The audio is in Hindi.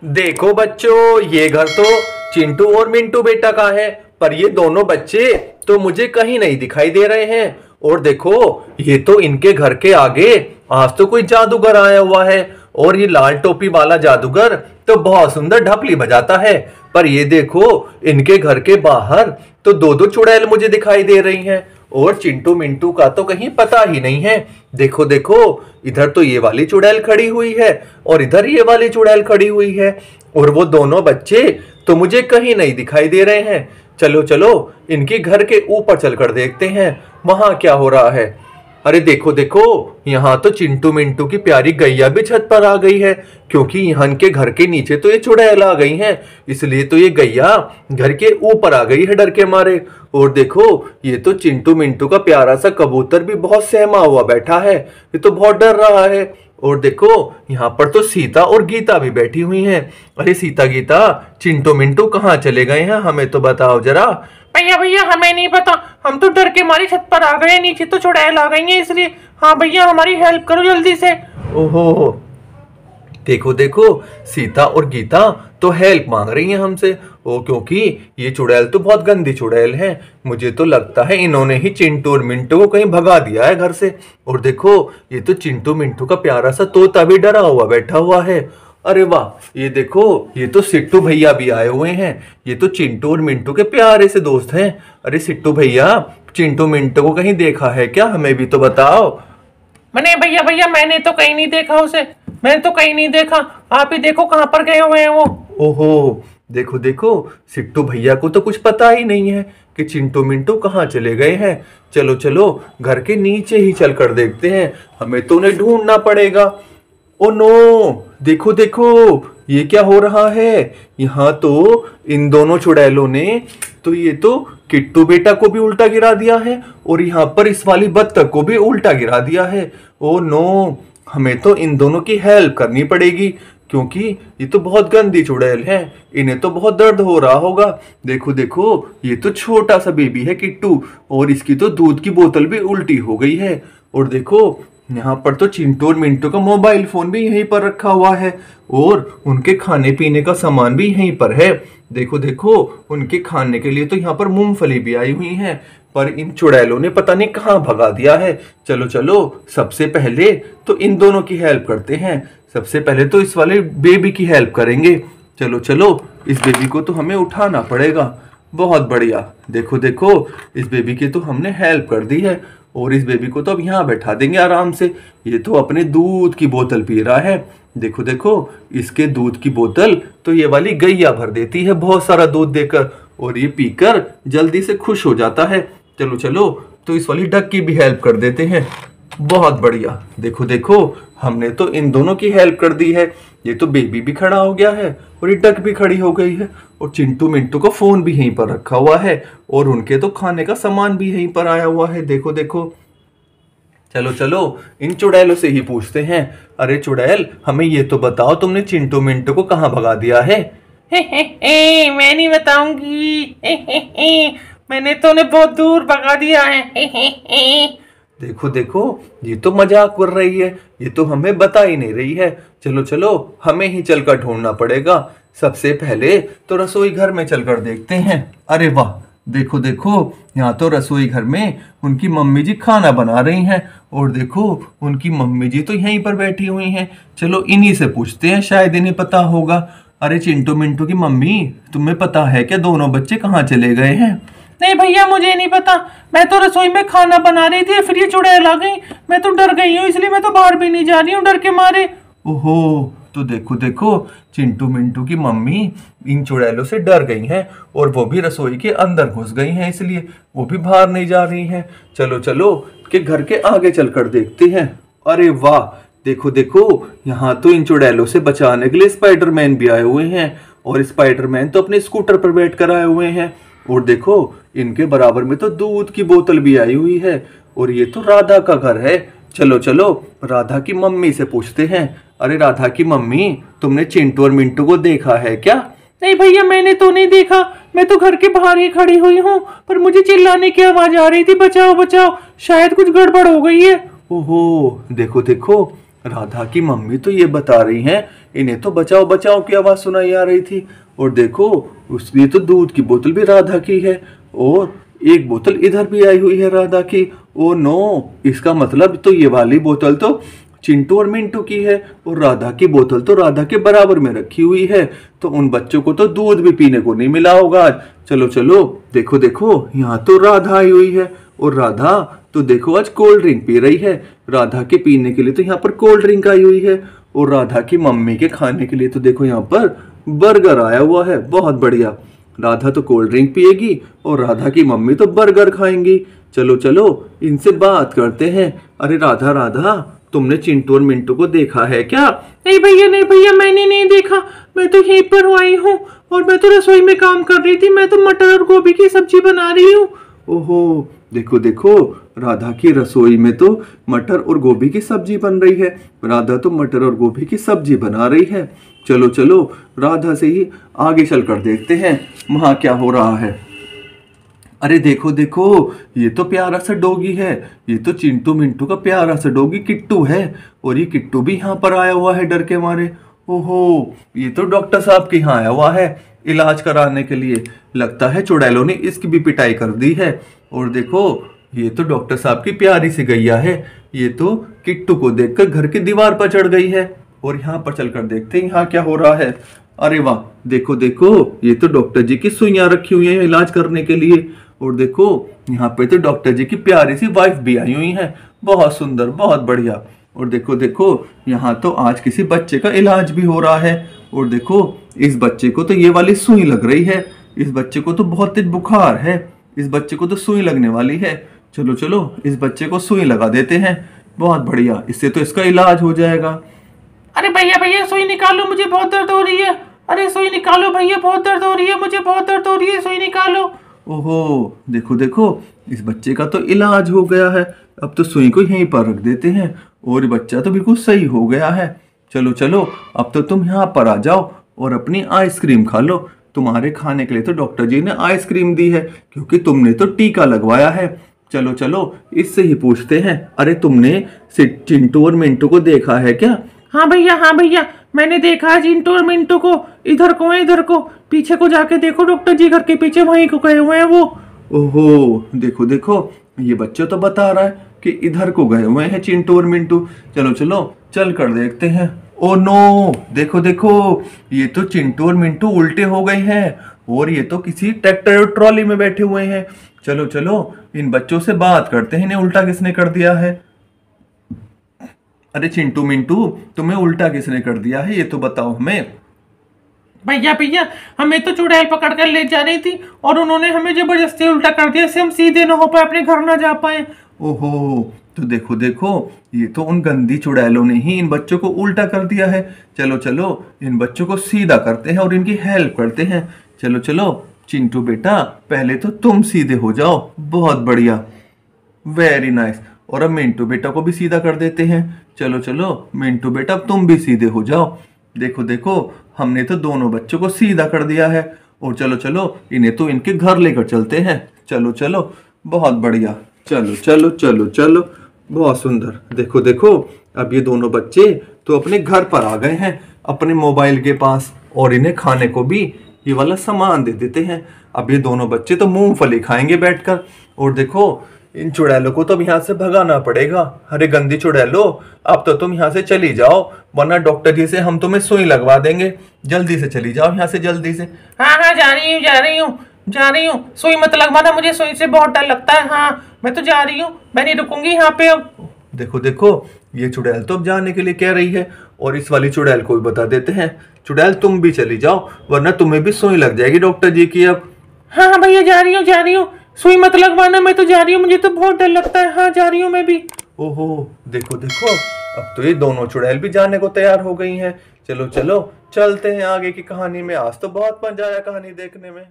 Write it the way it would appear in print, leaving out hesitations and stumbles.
देखो बच्चों, ये घर तो चिंटू और मिंटू बेटा का है, पर ये दोनों बच्चे तो मुझे कहीं नहीं दिखाई दे रहे हैं। और देखो, ये तो इनके घर के आगे आज तो कोई जादूगर आया हुआ है, और ये लाल टोपी वाला जादूगर तो बहुत सुंदर ढपली बजाता है। पर ये देखो, इनके घर के बाहर तो दो दो चुड़ैल मुझे दिखाई दे रही हैं, और चिंटू मिंटू का तो कहीं पता ही नहीं है। देखो देखो, इधर तो ये वाली चुड़ैल खड़ी हुई है और इधर ये वाली चुड़ैल खड़ी हुई है, और वो दोनों बच्चे तो मुझे कहीं नहीं दिखाई दे रहे हैं। चलो चलो, इनके घर के ऊपर चलकर देखते हैं वहां क्या हो रहा है। अरे देखो देखो, यहाँ तो चिंटू मिंटू की प्यारी गैया भी छत पर आ गई है, क्योंकि यहाँ के घर के नीचे तो ये चुड़ैल आ गई हैं, इसलिए तो ये गैया घर के ऊपर आ गई है डर के मारे। और देखो, ये तो चिंटू मिंटू का प्यारा सा कबूतर भी बहुत सहमा हुआ बैठा है, ये तो बहुत डर रहा है। और देखो, यहाँ पर तो सीता और गीता भी बैठी हुई हैं। अरे सीता गीता, चिंटू मिंटू कहाँ चले गए हैं, हमें तो बताओ जरा। भैया भैया हमें नहीं पता, हम तो डर के मारी छत पर आ गए, नीचे तो चुड़ैल आ गई है इसलिए। हाँ भैया, हमारी हेल्प करो जल्दी से। ओहो, देखो देखो, सीता और गीता तो हेल्प मांग रही हैं हमसे। ओ, क्योंकि ये चुड़ैल तो बहुत गंदी चुड़ैल है, मुझे तो लगता है इन्होंने ही चिंटू और मिंटू को कहीं भगा दिया है घर से। और देखो, ये तो चिंटू मिंटू का प्यारा सा तोता भी डरा हुआ बैठा हुआ है। अरे वाह, ये देखो, ये तो सिट्टू भैया भी आए हुए हैं, ये तो चिंटू और मिंटू के प्यारे से दोस्त हैं। अरे सिट्टू भैया, चिंटू मिंटू को कहीं देखा है क्या, हमें भी तो बताओ। मैंने भैया भैया मैंने तो कहीं नहीं देखा उसे, मैंने तो कहीं नहीं देखा, आप ही देखो कहाँ पर गए हुए हैं वो। ओहो, देखो देखो, सिट्टू भैया को तो कुछ पता ही नहीं है कि चिंटू मिंटू कहाँ चले गए हैं। चलो चलो, घर के नीचे ही चलकर देखते हैं, हमें तो उन्हें ढूंढना पड़ेगा। ओ नो, देखो देखो, ये क्या हो रहा है। यहाँ तो इन दोनों चुड़ैलों ने तो ये तो किट्टू बेटा को भी उल्टा गिरा दिया है, और यहाँ पर इस वाली बत्तख को भी उल्टा गिरा दिया है। ओ नो, हमें तो इन दोनों की हेल्प करनी पड़ेगी, क्योंकि ये तो बहुत गंदी चुड़ैल है, इन्हें तो बहुत दर्द हो रहा होगा। देखो देखो, ये तो छोटा सा बेबी है किट्टू, और इसकी तो दूध की बोतल भी उल्टी हो गई है। और देखो, यहाँ पर तो चिंटू और मिंटू का मोबाइल फोन भी यहीं पर रखा हुआ है, और उनके खाने पीने का सामान भी यहीं पर है। देखो देखो, उनके खाने के लिए तो यहाँ पर मूंगफली भी आई हुई है, पर इन चुड़ैलों ने पता नहीं कहाँ भगा दिया है। चलो चलो, सबसे पहले तो इन दोनों की हेल्प करते हैं, सबसे पहले तो इस वाले बेबी की हेल्प करेंगे। चलो चलो, इस बेबी को तो हमें उठाना पड़ेगा। बहुत बढ़िया, देखो देखो, इस बेबी की तो हमने हेल्प कर दी है, और इस बेबी को तो अब यहाँ बैठा देंगे आराम से। ये तो अपने दूध की बोतल पी रहा है, देखो देखो, इसके दूध की बोतल तो ये वाली गैया भर देती है बहुत सारा दूध देकर, और ये पीकर जल्दी से खुश हो जाता है। चलो चलो, तो इस वाली डक की भी हेल्प कर देते हैं। बहुत बढ़िया, देखो देखो, हमने तो इन दोनों की हेल्प कर दी है। ये तो बेबी भी खड़ा हो गया है, और ये डक भी खड़ी हो गई है, और चिंटू मिंटू का फोन भी यहीं पर रखा हुआ है, और उनके तो खाने का सामान भी यहीं पर आया हुआ है। देखो देखो, चलो चलो, इन चुड़ैलों से ही पूछते हैं। अरे चुड़ैल, हमें ये तो बताओ, तुमने चिंटू मिंटू को कहाँ भगा दिया है। मैं नहीं बताऊंगी, मैंने तो उन्हें बहुत दूर भगा दिया है। देखो देखो, ये तो मजाक कर रही है, ये तो हमें बता ही नहीं रही है। चलो चलो, हमें ही चलकर ढूंढना पड़ेगा। सबसे पहले तो रसोई घर में चलकर देखते हैं। अरे वाह, देखो देखो, यहाँ तो रसोई घर में उनकी मम्मी जी खाना बना रही हैं, और देखो, उनकी मम्मी जी तो यहीं पर बैठी हुई हैं। चलो इन्हीं से पूछते हैं, शायद इन्हें पता होगा। अरे चिंटू मिंटू की मम्मी, तुम्हें पता है क्या दोनों बच्चे कहाँ चले गए हैं। नहीं भैया, मुझे नहीं पता, मैं तो रसोई में खाना बना रही थी, फिर ये चुड़ैल आ गई, मैं तो डर गई हूँ, इसलिए मैं तो बाहर भी नहीं जा रही हूँ डर के मारे। ओहो, तो देखो देखो, चिंटू मिंटू की मम्मी इन चुड़ैलों से डर गई हैं, और वो भी रसोई के अंदर घुस गई हैं, इसलिए वो भी बाहर नहीं जा रही हैं। चलो चलो, के घर के आगे चलकर देखते हैं। अरे वाह, देखो देखो, यहाँ तो इन चुड़ैलों से बचाने के लिए स्पाइडरमैन भी आए हुए हैं, और स्पाइडरमैन तो अपने स्कूटर पर बैठ कर आए हुए हैं। और देखो, इनके बराबर में तो दूध की बोतल भी आई हुई है, और ये तो राधा का घर है। चलो चलो, राधा की मम्मी से पूछते हैं। अरे राधा की मम्मी, तुमने चिंटू और मिंटू को देखा है क्या। नहीं भैया, मैंने तो नहीं देखा, मैं तो घर के बाहर ही खड़ी हुई हूँ, पर मुझे चिल्लाने की आवाज आ रही थी, बचाओ बचाओ, शायद कुछ गड़बड़ हो गई है। ओहो, देखो देखो, राधा की मम्मी तो ये बता रही हैं, इन्हें तो बचाओ बचाओ की आवाज सुनाई आ रही थी। और देखो उसकी तो दूध की बोतल भी राधा की है और एक बोतल इधर भी आई हुई है राधा की। ओ नो, इसका मतलब तो ये वाली बोतल तो चिंटू और मिंटू की है और राधा की बोतल तो राधा के बराबर में रखी हुई है। तो उन बच्चों को तो दूध भी पीने को नहीं मिला होगा आज। चलो चलो, देखो देखो यहाँ तो राधा आई हुई है और राधा तो देखो आज कोल्ड ड्रिंक पी रही है। राधा के पीने के लिए तो यहाँ पर कोल्ड ड्रिंक आई हुई है और राधा की मम्मी के खाने के लिए तो देखो यहाँ पर बर्गर आया हुआ है। बहुत बढ़िया, राधा तो कोल्ड ड्रिंक पिएगी और राधा की मम्मी तो बर्गर खाएंगी। चलो चलो इनसे बात करते हैं। अरे राधा राधा, तुमने चिंटू और मिंटू को देखा है क्या? नहीं भैया मैंने नहीं देखा। मैं तो यहीं पर आई हूँ और मैं तो रसोई में काम कर रही थी। मैं तो मटर और गोभी की सब्जी बना रही हूँ। ओहो, देखो देखो राधा की रसोई में तो मटर और गोभी की सब्जी बन रही है। राधा तो मटर और गोभी की सब्जी बना रही है। चलो चलो राधा से ही आगे चल कर देखते हैं वहां क्या हो रहा है। अरे देखो देखो, ये तो प्यारा सा डॉगी है। ये तो चिंटू मिंटू का प्यारा सा डॉगी किट्टू है और ये किट्टू भी यहाँ पर आया हुआ है डर के मारे। ओहो, ये तो डॉक्टर साहब के यहाँ आया हुआ है इलाज कराने के लिए। लगता है चुड़ैलों ने इसकी भी पिटाई कर दी है। और देखो ये तो डॉक्टर साहब की प्यारी सी गैया है। ये तो किट्टू को देखकर घर की दीवार पर चढ़ गई है और यहाँ पर चलकर देखते हैं यहाँ क्या हो रहा है। अरे वाह, देखो देखो ये तो डॉक्टर जी की सुइयां रखी हुई है इलाज करने के लिए। और देखो यहाँ पे तो डॉक्टर जी की प्यारी सी वाइफ भी आई हुई है। बहुत सुंदर, बहुत बढ़िया। और देखो देखो यहाँ तो आज किसी बच्चे का इलाज भी हो रहा है। और देखो इस बच्चे को तो ये वाली सुई लग रही है। इस बच्चे को तो बहुत तेज बुखार है। इस बच्चे को तो सुई लगने वाली है। चलो चलो इस बच्चे को सुई लगा देते हैं। बहुत बढ़िया, इससे तो इसका इलाज हो जाएगा। अरे भैया सुई निकालो, मुझे बहुत दर्द हो रही है। अरे सुई निकालो भैया, बहुत दर्द हो रही है, मुझे बहुत दर्द हो रही है, सुई निकालो। ओहो, देखो देखो इस बच्चे का तो इलाज हो गया है। अब तो सुई को यहीं पर रख देते हैं और बच्चा तो बिल्कुल सही हो गया है। चलो चलो अब तो तुम यहाँ पर आ जाओ और अपनी आइसक्रीम खा लो। तुम्हारे खाने के लिए तो डॉक्टर जी ने आइसक्रीम दी है क्योंकि तुमने तो टीका लगवाया है। चलो चलो इससे ही पूछते हैं। अरे तुमने चिंटू और मिंटू को देखा है क्या? हाँ भैया मैंने देखा है चिंटू और मिंटू को। इधर को पीछे को जाके देखो, डॉक्टर जी घर के पीछे वहीं को गए हुए हैं वो। ओहो, देखो देखो ये बच्चा तो बता रहा है कि इधर को गए हुए हैं चिंटू और मिंटू। चलो चलो चल कर देखते हैं। ओ नो, देखो देखो ये तो चिंटू और मिंटू उल्टे हो गए हैं और ये तो किसी ट्रैक्टर और ट्रॉली में बैठे हुए हैं। चलो चलो इन बच्चों से बात करते हैं, इन्हें उल्टा किसने कर दिया है। अरे चिंटू मिंटू, तुम्हें उल्टा किसने कर दिया है ये तो बताओ हमें। भैया हमें तो चुड़ैल पकड़ कर ले जा रही थी और उन्होंने हमें जबरदस्ती उल्टा कर दिया, इससे हम सीधे ना हो पाए, अपने घर ना जा पाए। ओहो, तो देखो देखो ये तो उन गंदी चुड़ैलों ने ही इन बच्चों को उल्टा कर दिया है। चलो चलो इन बच्चों को सीधा करते हैं और इनकी हेल्प करते हैं। चलो चलो चिंटू बेटा, पहले तो तुम सीधे हो जाओ। बहुत बढ़िया, वेरी नाइस। और अब मिंटू बेटा को भी सीधा कर देते हैं। चलो चलो मिंटू बेटा, अब तुम भी सीधे हो जाओ। देखो देखो हमने तो दोनों बच्चों को सीधा कर दिया है। और चलो चलो इन्हें तो इनके घर लेकर चलते हैं। चलो चलो, बहुत बढ़िया। चलो चलो चलो चलो, बहुत सुंदर। देखो देखो अब ये दोनों बच्चे तो अपने घर पर आ गए हैं, अपने मोबाइल के पास, और इन्हें खाने को भी ये वाला सामान दे देते हैं। अब ये दोनों बच्चे तो मूंगफली खाएंगे बैठकर। और देखो इन चुड़ैलों को तो अब यहाँ से भगाना पड़ेगा। अरे गंदी चुड़ैलो, अब तो तुम यहाँ से चली जाओ, वरना डॉक्टर जी से हम तुम्हें सुई लगवा देंगे। जल्दी से चली जाओ यहाँ से, जल्दी से। हाँ जा रही हूँ। सुई मत लगवाना, मुझे सुई से बहुत डर लगता है। हाँ मैं तो जा रही हूँ, मैं नहीं रुकूंगी यहाँ पे अब। देखो देखो ये चुड़ैल तो अब जाने के लिए कह रही है और इस वाली चुड़ैल को भी बता देते हैं। चुड़ैल तुम भी चली जाओ, वरना तुम्हें भी सुई लग जाएगी डॉक्टर जी की अब। हाँ भैया जा रही हूँ, सुई मत लगवाना, मैं तो जा रही हूँ, मुझे तो बहुत डर लगता है। हाँ जा रही हूँ मैं भी। ओहो, देखो देखो अब तो ये दोनों चुड़ैल भी जाने को तैयार हो गई हैं। चलो चलो चलते हैं आगे की कहानी में। आज तो बहुत मजा आया कहानी देखने में।